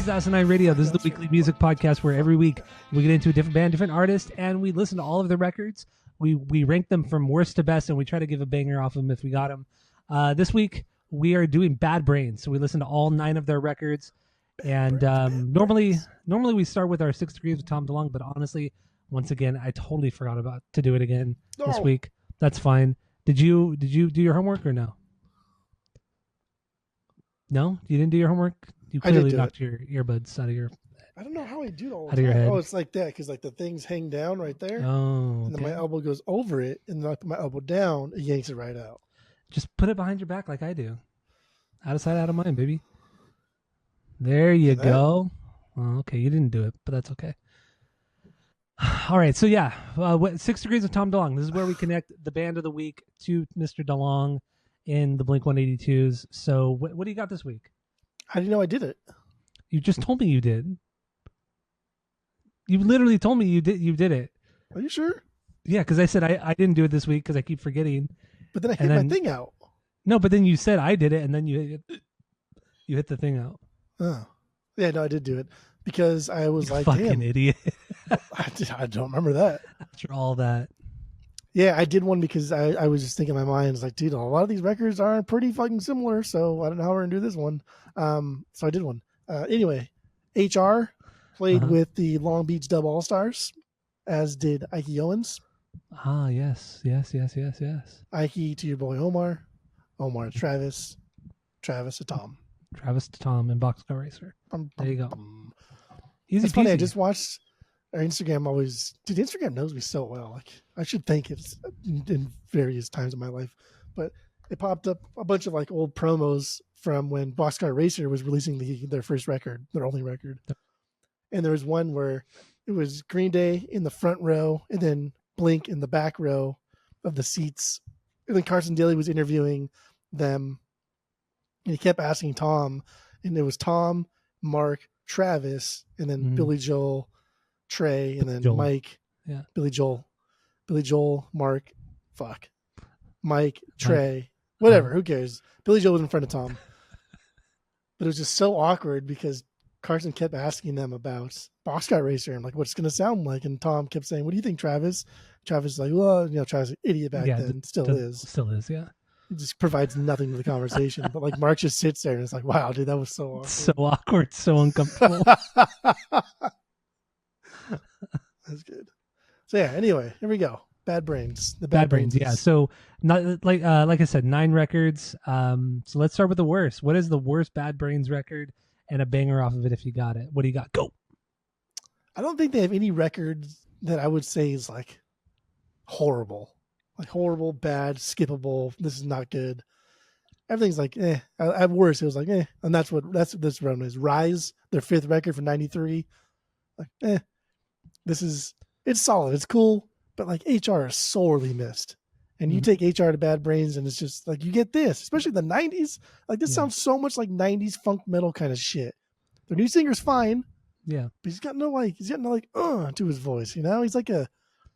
is Asinine Radio. This is the weekly music podcast where every week we get into a different band, different artist, and we listen to all of their records. We rank them from worst to best, and we try to give a banger off them if we got them. This week we are doing Bad Brains, so we listen to all 9 of their records. And normally we start with our 6 Degrees with Tom DeLonge, but honestly, once again, I totally forgot about to do it again this week. That's fine. Did you do your homework or no? No, you didn't do your homework. You clearly knocked your earbuds out of your. I don't know how I do it all the time. Oh, it's like that because like the things hang down right there. Oh, and then my elbow goes over it, and then I put my elbow down, it yanks it right out. Just put it behind your back like I do. Out of sight, out of mind, baby. There you go. Well, okay, you didn't do it, but that's okay. All right, so yeah, 6 Degrees of Tom DeLonge. This is where we connect the band of the week to Mr. DeLonge in the Blink-182s. So what do you got this week? How do you know I did it? You just told me you did. You literally told me you did it. Are you sure? Yeah, because I said I didn't do it this week because I keep forgetting. But then I hit my thing out. No, but then you said I did it, and then you hit the thing out. Oh, yeah, no, I did do it because I was like, fucking damn, idiot. I don't remember that. After all that. Yeah, I did one because I was just thinking in my mind, it's like, dude, a lot of these records are pretty fucking similar, so I don't know how we're going to do this one. So I did one. Anyway, HR played with the Long Beach Dub All-Stars, as did Ike Owens. Ah, yes. Ike to your boy Omar to Travis, Travis to Tom. Travis to Tom and Boxcar Racer. There you go. Easy It's funny, peasy. I just watched our Instagram always. Dude, Instagram knows me so well. Like, I should thank it in various times in my life. But it popped up a bunch of like old promos from when Boxcar Racer was releasing their first record, their only record. And there was one where it was Green Day in the front row and then Blink in the back row of the seats. And then Carson Daly was interviewing them. And he kept asking Tom, and it was Tom, Mark, Travis, and then Billy Joel, Trey, and then Joel. Mike. Yeah. Billy Joel, Mark, Mike, Trey, whatever. Who cares? Billy Joel was in front of Tom. But it was just so awkward because Carson kept asking them about Boxcar Racer and like what's it going to sound like. And Tom kept saying, "What do you think, Travis?" Travis is like, "Well, Travis is an idiot back then. Still is. Yeah. It just provides nothing to the conversation." But like Mark just sits there and it's like, wow, dude, that was so awkward. So awkward, so uncomfortable. That's good. So yeah, anyway, here we go. Bad Brains. The Bad Brains, yeah. So not like I said, 9 records. So let's start with the worst. What is the worst Bad Brains record and a banger off of it if you got it? What do you got? Go. I don't think they have any records that I would say is like horrible. Like horrible, bad, skippable. This is not good. Everything's like At worst, it was like and that's what this run is. Rise, their 5th record from '93. Like it's solid. It's cool, but like HR is sorely missed. And you take HR to Bad Brains, and it's just like you get this, especially the '90s. Like this sounds so much like '90s funk metal kind of shit. Their new singer's fine, yeah, but he's got no to his voice. He's like a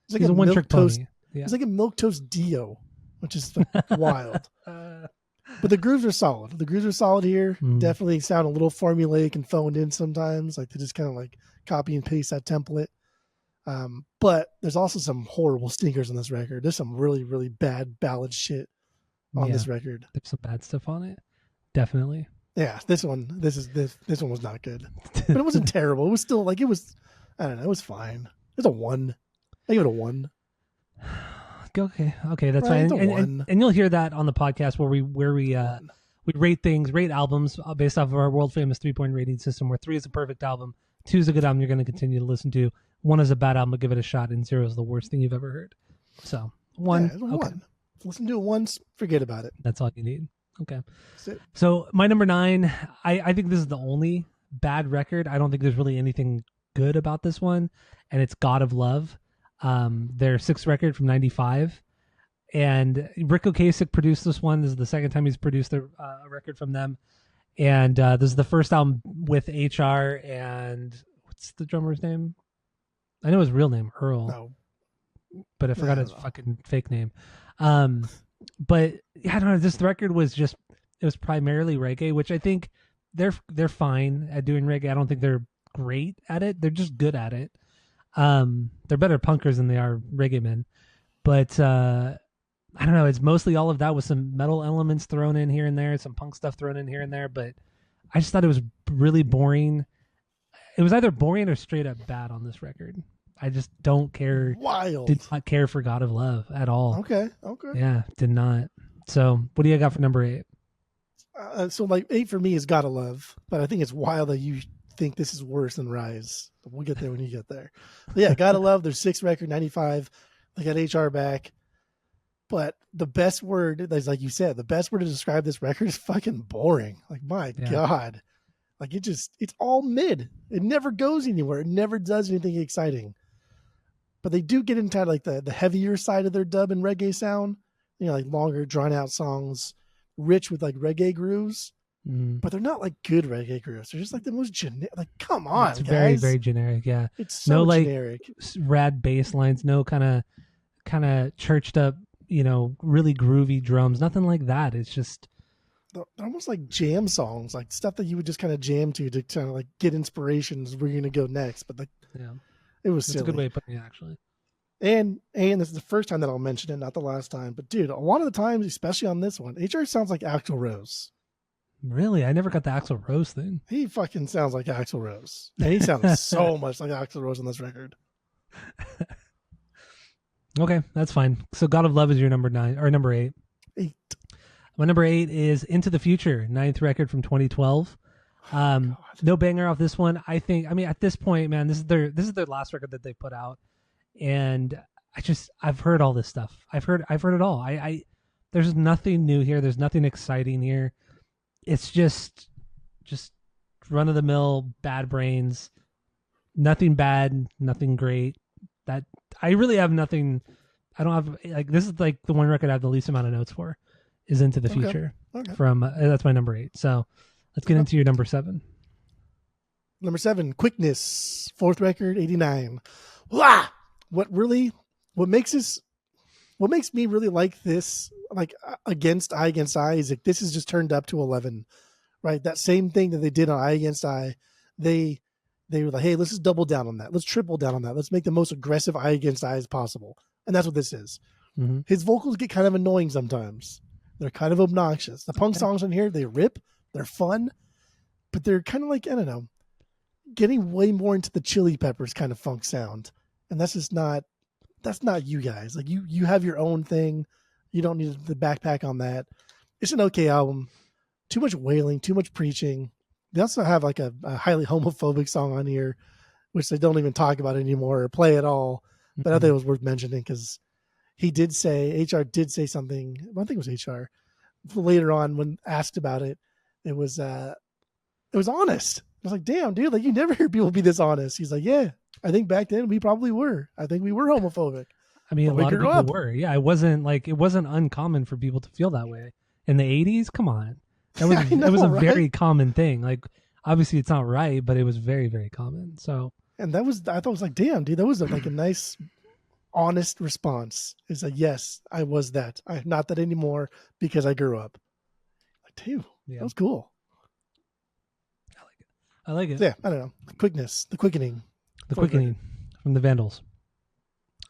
one trick toast. pony. Yeah. He's like a milquetoast Dio, which is wild. But the grooves are solid. The grooves are solid here. Definitely sound a little formulaic and phoned in sometimes. Like they just kind of like copy and paste that template. But there's also some horrible stinkers on this record. There's some really, really bad ballad shit on this record. There's some bad stuff on it. Definitely. Yeah, this one was not good. But it wasn't terrible. It was still like, it was fine. It's a 1. I give it a 1. Okay, that's fine. And you'll hear that on the podcast where we rate albums based off of our world famous 3-point rating system, where 3 is a perfect album, 2 is a good album you're going to continue to listen to, 1 is a bad album, but give it a shot, and 0 is the worst thing you've ever heard. So 1. Yeah, 1. Listen to it once, forget about it. That's all you need. Okay. So my number 9, I think this is the only bad record. I don't think there's really anything good about this one, and it's God of Love. Their 6th record from '95, and Rick Ocasek produced this one. This is the second time he's produced a record from them, and this is the first album with HR and what's the drummer's name? I know his real name, Earl, but I forgot his fucking fake name. But yeah, I don't know. This record was primarily reggae, which I think they're fine at doing reggae. I don't think they're great at it. They're just good at it. They're better punkers than they are reggae men. But I don't know. It's mostly all of that with some metal elements thrown in here and there, some punk stuff thrown in here and there. But I just thought it was really boring. It was either boring or straight up bad on this record. I just don't care. Wild. Did not care for God of Love at all. Okay. Yeah, did not. So what do you got for number 8? So like 8 for me is Gotta Love, but I think it's wild that you think this is worse than Rise. We'll get there when you get there. But yeah, Gotta Love, their 6th record, 95. They got HR back. But the best word, like you said, the best word to describe this record is fucking boring. Like, my God. Like, it's all mid. It never goes anywhere. It never does anything exciting. But they do get into like the heavier side of their dub and reggae sound. You know, like longer, drawn out songs, rich with like reggae grooves. But they're not like good reggae grooves. They're just like the most generic. Like, come on, it's guys. Very, very generic. Yeah, it's so no generic. Like rad bass lines. No kind of churched up. You know, really groovy drums. Nothing like that. It's just they're almost like jam songs, like stuff that you would just kind of jam to kind of like get inspirations where you're gonna go next. But like, it was silly. That's a good way of putting it, actually. And this is the first time that I'll mention it, not the last time. But dude, a lot of the times, especially on this one, HR sounds like Axl Rose. Really? I never got the Axl Rose thing. He fucking sounds like Axl Rose. And he sounds so much like Axl Rose on this record. Okay, that's fine. So God of Love is your number 9 or number 8. 8. My number 8 is Into the Future, 9th record from 2012. No banger off this one. I mean, at this point, man, this is their last record that they put out. And I've heard all this stuff. I've heard it all. There's nothing new here. There's nothing exciting here. It's just run of the mill, Bad Brains. Nothing bad, nothing great. That I really have nothing. I don't have like this is like the one record I have the least amount of notes for is Into the Future. Okay. From that's my number 8. So let's get into your number 7. Number 7, Quickness, 4th record, 89. Wah! What makes me really like this, like against Eye Against Eye, is like this is just turned up to 11, right? That same thing that they did on Eye Against Eye, they were like, hey, let's just double down on that. Let's triple down on that. Let's make the most aggressive Eye Against Eye as possible. And that's what this is. Mm-hmm. His vocals get kind of annoying sometimes. They're kind of obnoxious. The punk songs on here, they rip. They're fun. But they're kind of like, I don't know, getting way more into the Chili Peppers kind of funk sound. And that's not you guys. Like you have your own thing. You don't need the backpack on that. It's an okay album. Too much wailing, too much preaching. They also have like a highly homophobic song on here, which they don't even talk about anymore or play at all. But I think it was worth mentioning because HR did say something. I think it was HR later on when asked about it. It was honest. I was like, damn, dude, like you never hear people be this honest. He's like, yeah, I think back then we probably were. I think we were homophobic. I mean, a lot of people were. Yeah, it wasn't uncommon for people to feel that way in the 80s. Come on. It was a very common thing. Like, obviously, it's not right, but it was very, very common. So, and I thought it was like, damn, dude, that was like a nice, honest response. It's like, yes, I was that. I'm not that anymore because I grew up. Like, dude, that was cool. I like it. Yeah, I don't know. Quickness, the quickening from the Vandals.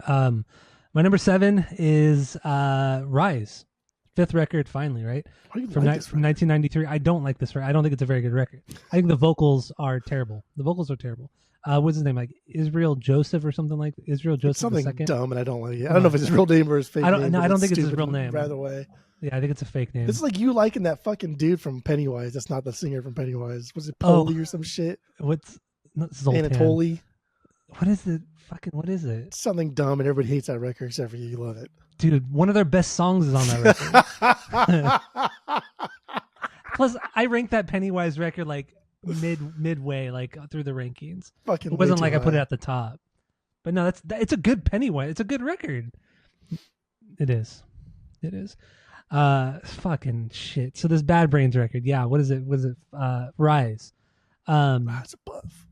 My number 7 is Rise. 5th record, finally, right? From 1993. I don't like this record. I don't think it's a very good record. I think the vocals are terrible. What's his name? Like Israel Joseph or something like Israel Joseph. It's something dumb, and I don't like it. I don't know if it's his real name or his fake name. I don't think it's his real name. By the way, yeah, I think it's a fake name. This is like you liking that fucking dude from Pennywise. That's not the singer from Pennywise. Was it Poli or some shit? What's Zoltan? Anatoly? What is it? What is it? It's something dumb, and everybody hates that record except for you. You love it. Dude, one of their best songs is on that record. Plus, I ranked that Pennywise record like midway, like through the rankings. Fucking it wasn't like I put it at the top. But no, it's a good Pennywise. It's a good record. It is. Fucking shit. So this Bad Brains record, yeah. What is it? Rise. Rise Above.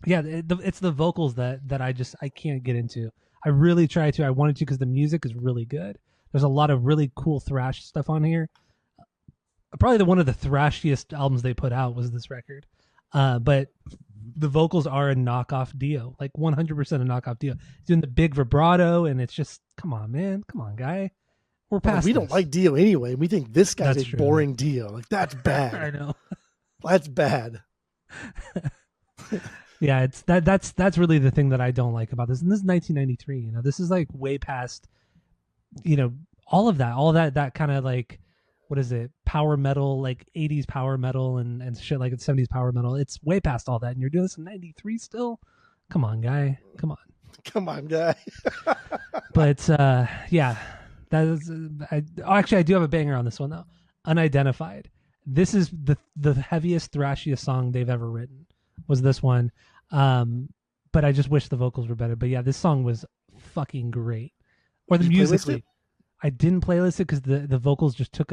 Yeah, it's the vocals that I can't get into. I really tried to. I wanted to because the music is really good. There's a lot of really cool thrash stuff on here. probably one of the thrashiest albums they put out was this record. But the vocals are a knockoff Dio, like 100% a knockoff Dio. He's doing the big vibrato, and it's just, come on, man. Come on, guy. We're past we don't like Dio anyway. We think this guy's That's a true. boring Dio. Like, that's bad. I know. That's bad. Yeah, it's that's really the thing that I don't like about this. And this is 1993. You know, this is like way past, you know, all that kind of like, what is it, power metal, like 80s power metal and shit, like it's 70s power metal. It's way past all that, and you're doing this in 93 still. Come on, guy. Come on, guy. But yeah, that is. Actually, I do have a banger on this one though. Unidentified. This is the heaviest, thrashiest song they've ever written. Was this one? But I just wish the vocals were better. But yeah, this song was fucking great. Or the musically, I didn't playlist it because the vocals just took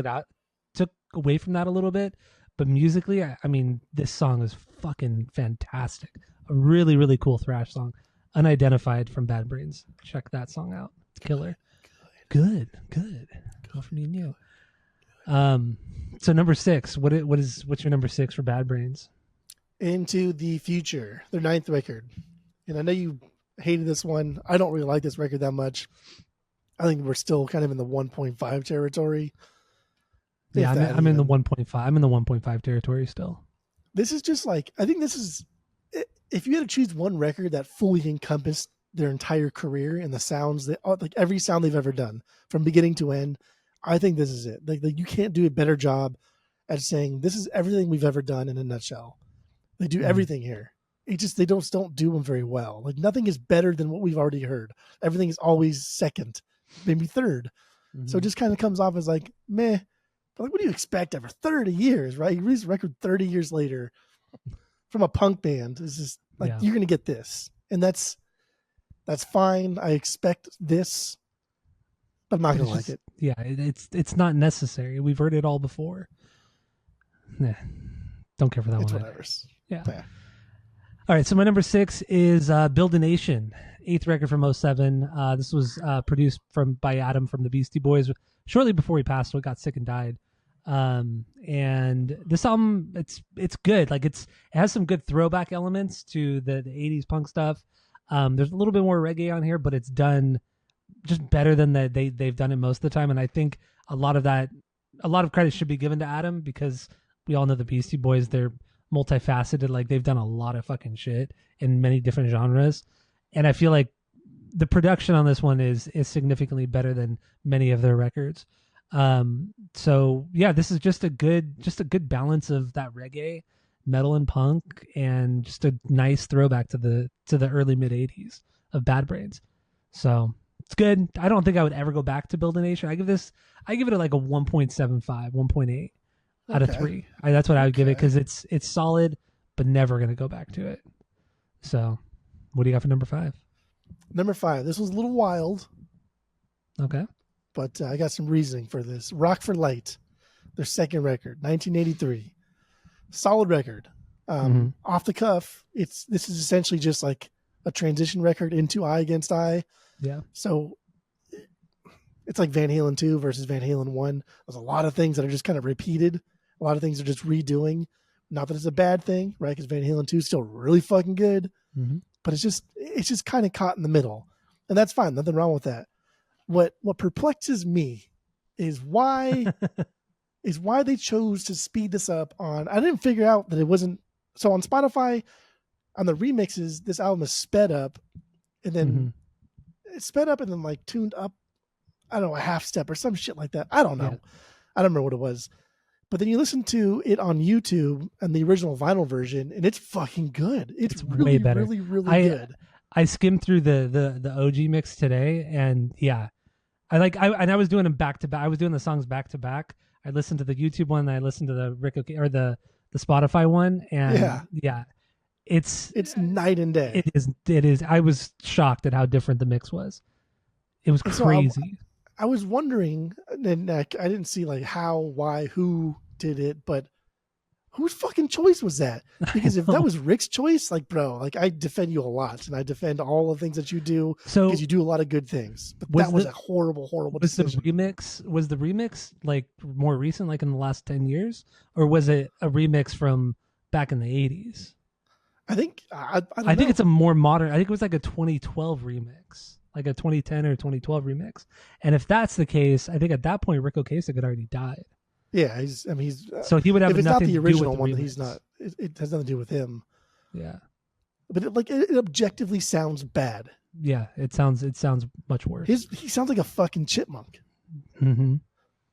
away from that a little bit. But musically, I mean, this song is fucking fantastic. A really, really cool thrash song. Unidentified from Bad Brains. Check that song out. It's killer. Good. Go for me and you. So number 6. What's your number 6 for Bad Brains? Into the Future, their 9th record. And I know you hated this one. I don't really like this record that much. I think we're still kind of in the 1.5 territory. Yeah, I'm in the 1.5. I'm in the 1.5 territory still. This is just like, I think this is, if you had to choose one record that fully encompassed their entire career and the sounds, like every sound they've ever done from beginning to end, I think this is it. Like you can't do a better job at saying this is everything we've ever done in a nutshell. They do everything here. It just, they don't do them very well. Like nothing is better than what we've already heard. Everything is always second, maybe third. Mm-hmm. So it just kind of comes off as like, meh. But like, what do you expect after 30 years, right? You release a record 30 years later from a punk band. It's just like, you're going to get this. And that's fine. I expect this, but I'm not going to like it. Yeah, it's not necessary. We've heard it all before. Nah, don't care for that it's one. Whatever. Yeah. All right, so my number 6 is Build a Nation, 8th record from 2007. This was produced by Adam from the Beastie Boys shortly before he passed away, got sick and died. And this album, it's good. Like it has some good throwback elements to the 80s punk stuff. There's a little bit more reggae on here, but it's done just better than they've done it most of the time. And I think a lot of credit should be given to Adam, because we all know the Beastie Boys, they're multifaceted. Like they've done a lot of fucking shit in many different genres, and I feel like the production on this one is significantly better than many of their records. So yeah, this is just a good balance of that reggae, metal, and punk, and just a nice throwback to the early mid 80s of Bad Brains. So it's good. I don't think I would ever go back to Build a Nation. I give it like a 1.75, 1.8 out of 3. That's what I would give it, because it's solid, but never gonna go back to it. So, what do you got for number 5? Number 5. This was a little wild. Okay. But I got some reasoning for this. Rock for Light, their 2nd record, 1983. Solid record. Off the cuff, this is essentially just like a transition record into Eye Against Eye. Yeah. So it's like Van Halen 2 versus Van Halen 1. There's a lot of things that are just kind of repeated. A lot of things are just redoing. Not that it's a bad thing, right? Because Van Halen 2 is still really fucking good. Mm-hmm. But it's just kind of caught in the middle. And that's fine. Nothing wrong with that. What perplexes me is why they chose to speed this up on. I didn't figure out that it wasn't. So on Spotify, on the remixes, this album is sped up, and then it's sped up and then like tuned up, I don't know, a half step or some shit like that. I don't know. Yeah. I don't remember what it was. But then you listen to it on YouTube and the original vinyl version, and it's fucking good. It's really, way better. Really, really good. I skimmed through the OG mix today, and yeah, I was doing them back to back. I was doing the songs back to back. I listened to the YouTube one, and I listened to the the Spotify one, and yeah, it's night and day. It is. I was shocked at how different the mix was. It was crazy. So I was wondering, and I didn't see like how, why, who did it, but whose fucking choice was that? Because if that was Rick's choice, like, bro, like I defend you a lot, and I defend all the things that you do because you do a lot of good things. But that was a horrible decision. Was the remix like more recent, like in the last 10 years, or was it a remix from back in the 80s? I think I think it's a more modern. I think it was like a 2012 remix, like a 2010 or 2012 remix. And if that's the case, I think at that point Rick Ocasek had already died. Yeah, he's so he would have. If it's nothing not the to original do with one, the then he's not. It has nothing to do with him. Yeah, but it objectively sounds bad. Yeah, it sounds much worse. He sounds like a fucking chipmunk, mm-hmm.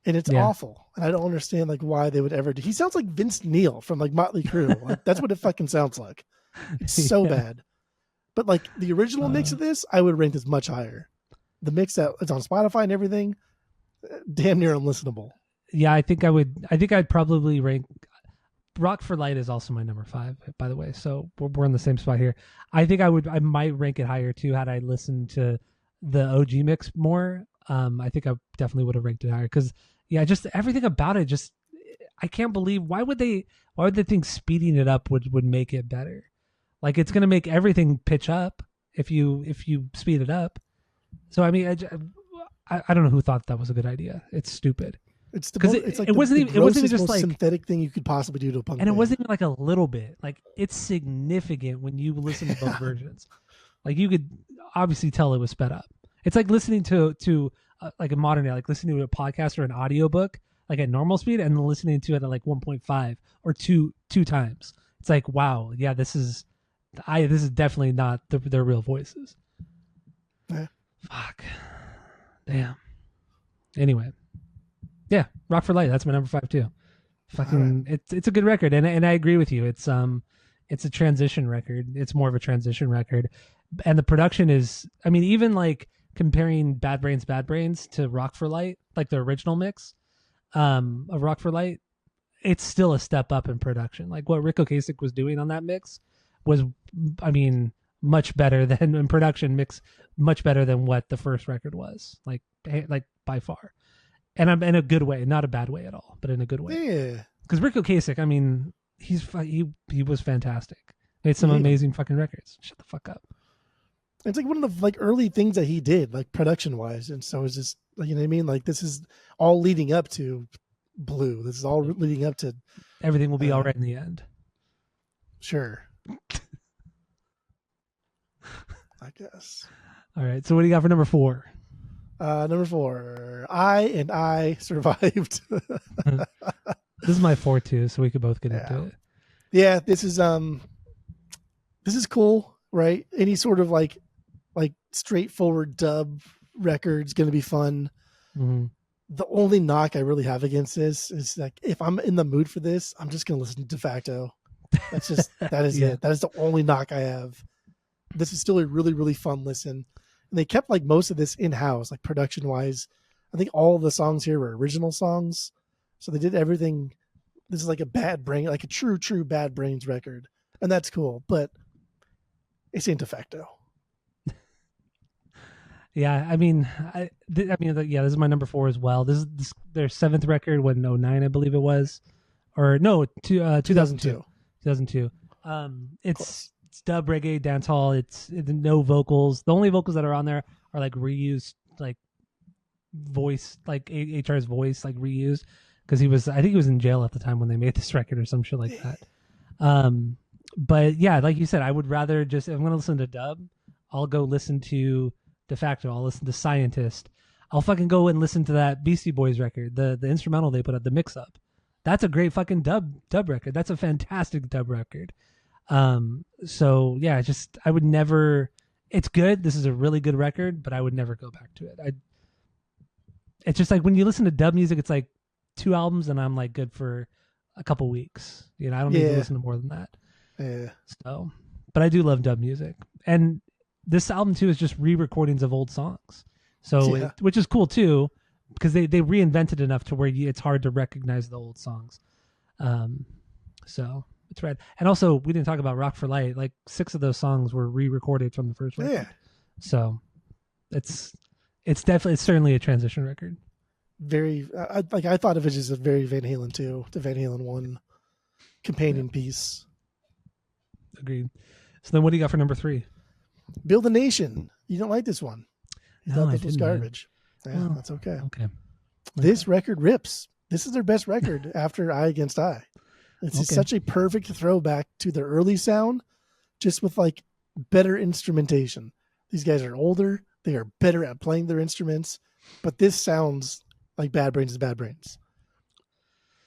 and it's awful. And I don't understand like why they would ever do. He sounds like Vince Neil from like Motley Crue. Like, that's what it fucking sounds like. It's so bad. But like the original mix of this, I would rank this much higher. The mix that it's on Spotify and everything, damn near unlistenable. Yeah, I think I'd probably rank Rock for Light is also my number 5, by the way. So we're in the same spot here. I think I might rank it higher too had I listened to the OG mix more. I think I definitely would have ranked it higher because just everything about it I can't believe why would they think speeding it up would make it better? Like it's gonna make everything pitch up if you speed it up. So I mean I don't know who thought that was a good idea. It's stupid. It's like it wasn't even just like synthetic thing you could possibly do to a punk and band. It wasn't even like a little bit. Like it's significant when you listen to both versions. Like you could obviously tell it was sped up. It's like listening to like a modern day, like listening to a podcast or an audiobook like at normal speed and listening to it at like 1.5 or two times. It's like wow, yeah, this is definitely not their real voices. Yeah. Fuck. Damn. Anyway. Yeah, Rock for Light. That's my number 5 too. Fucking, right. It's a good record, and I agree with you. It's a transition record. It's more of a transition record, and the production is. I mean, even like comparing Bad Brains to Rock for Light, like the original mix, of Rock for Light, it's still a step up in production. Like what Rick Ocasek was doing on that mix was, I mean, much better than in production mix, much better than what the first record was. Like by far. And I'm in a good way, not a bad way at all, but in a good way. Yeah. Because Rick Ocasek, I mean, he was fantastic. Made some amazing fucking records. Shut the fuck up. It's like one of the like early things that he did, like production wise, and so it's just like, you know what I mean. Like this is all leading up to Blue. This is all leading up to everything will be all right in the end. Sure. I guess. All right. So what do you got for number 4? Number 4, I survived. This is my 4 too, so we could both get into it. Yeah, this is cool, right? Any sort of like straightforward dub record's gonna be fun. Mm-hmm. The only knock I really have against this is like if I'm in the mood for this, I'm just gonna listen to De Facto. That's just that is it. That is the only knock I have. This is still a really, really fun listen. And they kept like most of this in-house, like production wise. I think all of the songs here were original songs. So they did everything. This is like a Bad Brain, like a true Bad Brains record. And that's cool, but it's ain't De Facto. Yeah, I mean, this is my number 4 as well. This is their 7th record, what, in 2009, I believe it was. Or no, 2002. 2002. It's dub reggae dancehall. It's no vocals. The only vocals that are on there are like reused, like voice, like HR's voice, like reused because I think he was in jail at the time when they made this record or some shit like that. But yeah, like you said, I would rather if I'm gonna listen to dub, I'll go listen to De Facto. I'll listen to Scientist. I'll fucking go and listen to that Beastie Boys record, the instrumental they put up, the mix up. That's a great fucking dub record. That's a fantastic dub record. So yeah, I would never. It's good. This is a really good record, but I would never go back to it. It's just like when you listen to dub music, it's like 2 albums, and I'm like good for a couple weeks. You know, I don't need to listen to more than that. Yeah. So, but I do love dub music, and this album too is just re-recordings of old songs. So, which is cool too, because they reinvented enough to where it's hard to recognize the old songs. So. It's rad. And also, we didn't talk about Rock for Light. Like 6 of those songs were re-recorded from the first record. Yeah. So it's certainly a transition record. Very I thought of it as a very Van Halen 2 to Van Halen 1 companion piece. Agreed. So then what do you got for number 3? Build a Nation. You don't like this one. You thought this was garbage. Yeah, well, that's okay. Okay. This record rips. This is their best record after Eye Against Eye. It's such a perfect throwback to their early sound, just with like better instrumentation. These guys are older. They are better at playing their instruments, but this sounds like Bad Brains is Bad Brains.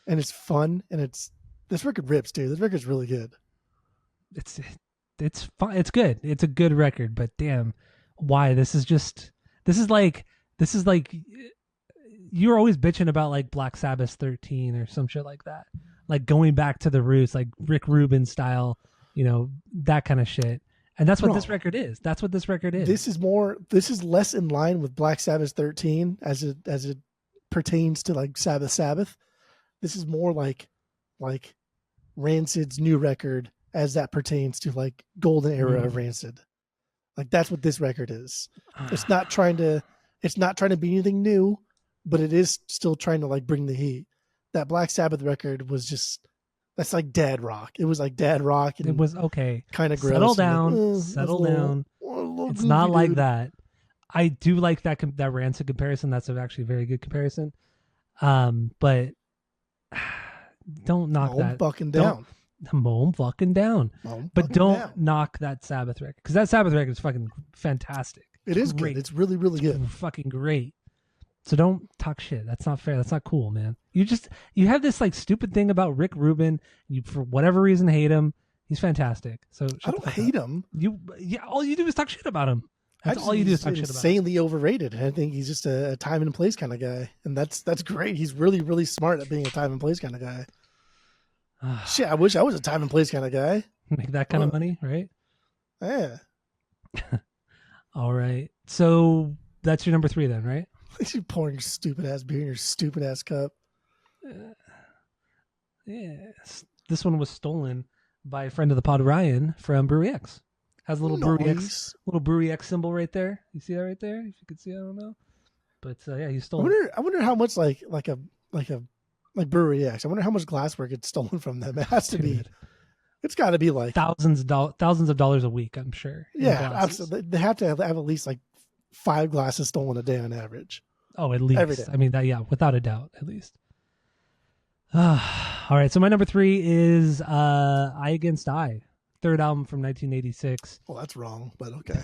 And it's fun, and this record rips, dude. This record's really good. It's fun. It's good. It's a good record, but damn, why? This is like you're always bitching about like Black Sabbath 13 or some shit like that. Like going back to the roots, like Rick Rubin style, that kind of shit. And that's what this record is. That's what this record is. This is less in line with Black Sabbath 13 as it pertains to like Sabbath. This is more like Rancid's new record as that pertains to like golden era of Rancid. Like that's what this record is. It's not trying to be anything new, but it is still trying to like bring the heat. That Black Sabbath record was that's like dad rock. It was like dad rock. And it was okay. Kind of gross. Settle down. Settle down. It's not like that. I do like that Rancid comparison. That's actually a very good comparison. But don't knock that. Fucking down. Mow fucking down. But don't knock that Sabbath record, because that Sabbath record is fucking fantastic. It is great. It's really, really good. Fucking great. So don't talk shit. That's not fair. That's not cool, man. You have this like stupid thing about Rick Rubin. You for whatever reason hate him. He's fantastic. So I don't hate him. All you do is talk shit about him. That's all you do is talk shit about him. Insanely overrated. I think he's just a time and place kind of guy, and that's great. He's really, really smart at being a time and place kind of guy. Shit, I wish I was a time and place kind of guy. Make that kind of money, right? Yeah. All right. So that's your number 3 then, right? You pouring your stupid ass beer in your stupid ass cup. Yes. This one was stolen by a friend of the pod, Ryan, from Brewery X. Has a little Brewery X symbol right there. You see that right there? If you could see, I don't know. But yeah, he stole it. I wonder how much like Brewery X. I wonder how much glassware gets stolen from them. It has to be. It's got to be like thousands of dollars a week, I'm sure. Yeah, absolutely. They have to have at least like 5 glasses stolen a day on average. Oh, at least. Every day. I mean, without a doubt, at least. All right, so my number 3 is Eye Against Eye, third album from 1986. Well, that's wrong, but okay.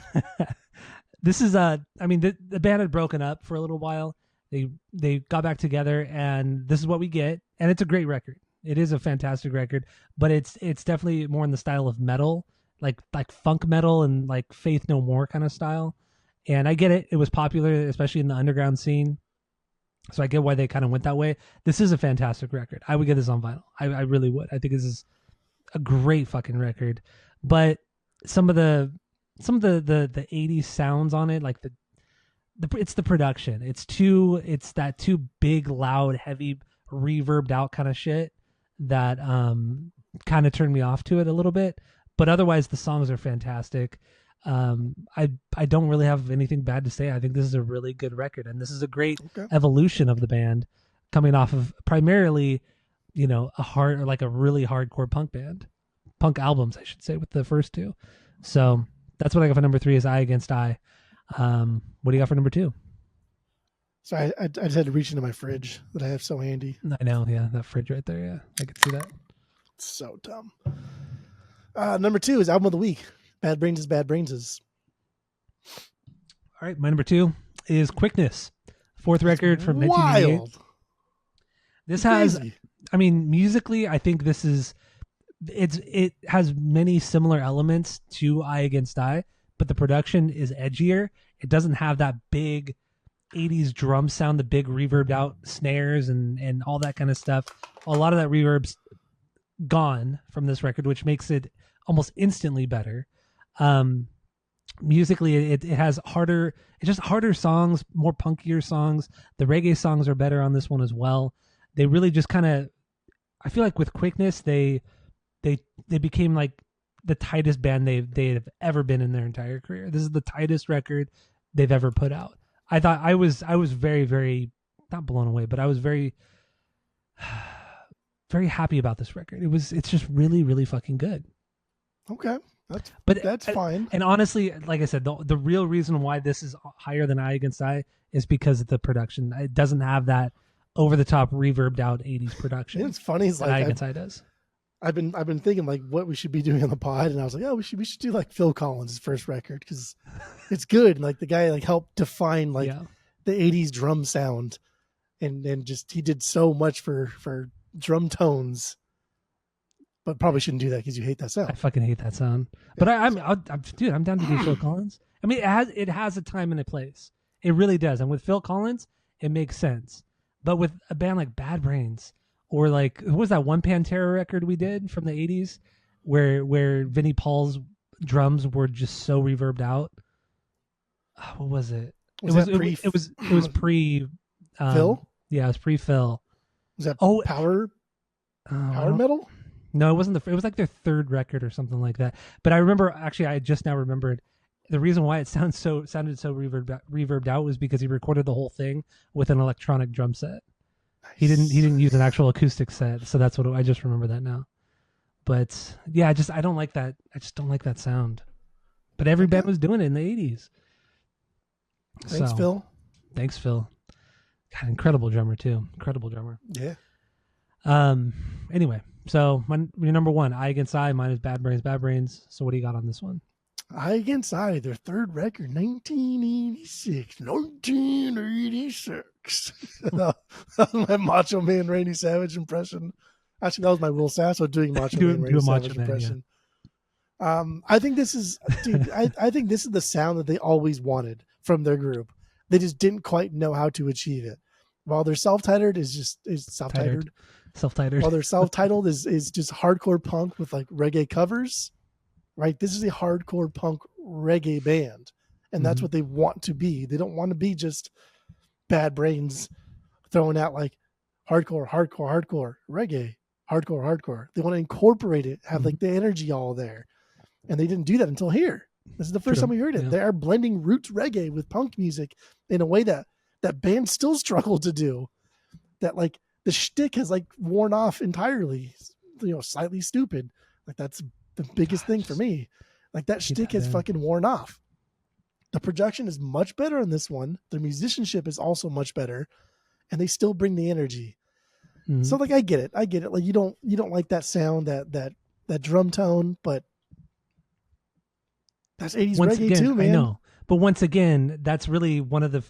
This is the band had broken up for a little while. They got back together, and this is what we get. And it's a great record. It is a fantastic record, but it's definitely more in the style of metal, like funk metal and like Faith No More kind of style. And I get it. It was popular, especially in the underground scene. So I get why they kind of went that way. This is a fantastic record. I would get this on vinyl. I really would. I think this is a great fucking record. But some of the 80s sounds on it, like it's the production. It's that too big, loud, heavy, reverbed out kind of shit that kind of turned me off to it a little bit. But otherwise, the songs are fantastic. I don't really have anything bad to say. I think this is a really good record, and this is a great evolution of the band, coming off of primarily, a really hardcore punk albums, I should say, with the first 2. So that's what I got for number 3 is Eye Against Eye. What do you got for number 2? Sorry, I just had to reach into my fridge that I have so handy. I know, yeah, that fridge right there, yeah, I could see that. It's so dumb. Number 2 is Album of the Week. Bad Brains is Bad Brains is. All right, my number 2 is Quickness, 4th record from 1988. Wild. This has, musically, I think this is, it has many similar elements to Eye Against Eye, but the production is edgier. It doesn't have that big 80s drum sound, the big reverbed out snares and all that kind of stuff. A lot of that reverb's gone from this record, which makes it almost instantly better. Musically, it has harder songs, more punkier songs. The reggae songs are better on this one as well. They really just kind of, I feel like with Quickness, they became like the tightest band they've ever been in their entire career. This is the tightest record they've ever put out. I thought I was very, very not blown away, but I was very very happy about this record. It's just really, really fucking good. Okay. That's fine. And honestly, like I said, the real reason why this is higher than Eye Against Eye is because of the production. It doesn't have that over the top reverbed out 80s production. It's funny. It's like Eye Against Eye does. I've been thinking like what we should be doing on the pod, and I was like, oh, we should do like Phil Collins' first record because it's good. And, like the guy like helped define like the 80s drum sound, and just he did so much for drum tones. But probably shouldn't do that because you hate that sound. I fucking hate that sound. But I'm down to do Phil Collins. I mean, it has a time and a place. It really does. And with Phil Collins, it makes sense. But with a band like Bad Brains, or like, what was that one Pantera record we did from the 80s where Vinnie Paul's drums were just so reverbed out? What was it? It was pre Phil? Yeah, it was pre Phil. Was that Power Metal? No, it wasn't. It was like their third record or something like that. But I remember, actually, I just now remembered the reason why it sounded so reverbed out was because he recorded the whole thing with an electronic drum set. Nice. He didn't use an actual acoustic set, so that's what I just remember that now. But yeah, I don't like that. I just don't like that sound. But every band was doing it in the 80s. Thanks, Phil. Thanks, Phil. God, incredible drummer too. Incredible drummer. Yeah. Anyway. So your number one, Eye Against Eye. Mine is Bad Brains. So what do you got on this one? Eye Against Eye, their third record, 1986. 1986. That was my Macho Man Randy Savage impression. Actually, that was my Will Sasso doing Macho Man Randy Savage impression. Yeah. I think this is, dude. I think this is the sound that they always wanted from their group. They just didn't quite know how to achieve it. While their self-titled is self-titled. Self-titled. While their self-titled is just hardcore punk with like reggae covers, right? This is a hardcore punk reggae band, and that's what they want to be. They don't want to be just Bad Brains throwing out like hardcore reggae, hardcore. They want to incorporate it, have like the energy all there, and they didn't do that until here. This is the first time we heard it. Yeah. They are blending roots reggae with punk music in a way that bands still struggle to do. That like the shtick has like worn off entirely, slightly stupid. Like that's the biggest thing for me. Like that shtick has fucking worn off. The production is much better on this one. Their musicianship is also much better, and they still bring the energy. Mm-hmm. So like I get it. Like you don't like that sound, that drum tone, but that's 80s reggae too, man. I know. But once again, that's really one of the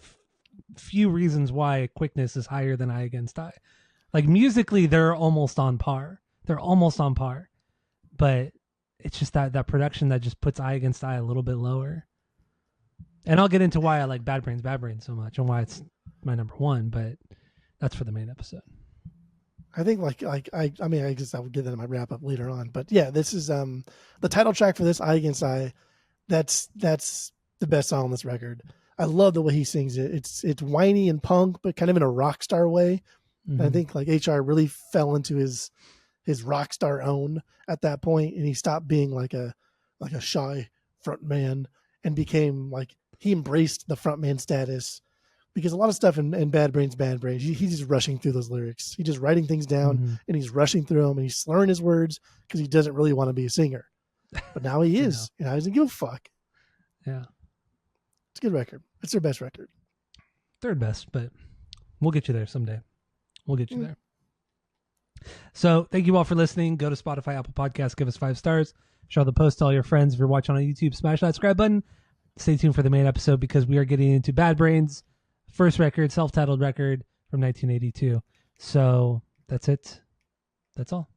few reasons why Quickness is higher than Eye Against Eye. Like musically, they're almost on par. But it's just that production that just puts Eye Against Eye a little bit lower. And I'll get into why I like Bad Brains so much and why it's my number one, but that's for the main episode. I think I guess I will get that in my wrap up later on. But yeah, this is the title track for this, Eye Against Eye. That's the best song on this record. I love the way he sings it. It's whiny and punk, but kind of in a rock star way. Mm-hmm. And I think like HR really fell into his rock star own at that point, and he stopped being like a shy front man and became like he embraced the front man status. Because a lot of stuff in Bad Brains, he's just rushing through those lyrics. He's just writing things down and he's rushing through them and he's slurring his words because he doesn't really want to be a singer. But now he is. He doesn't give a fuck. Yeah. It's a good record. It's their best record. Third best, but we'll get you there someday. We'll get you there. So thank you all for listening. Go to Spotify, Apple Podcasts, give us 5 stars. Share the post to all your friends. If you're watching on YouTube, smash that subscribe button. Stay tuned for the main episode because we are getting into Bad Brains' first record, self-titled record from 1982. So that's it. That's all.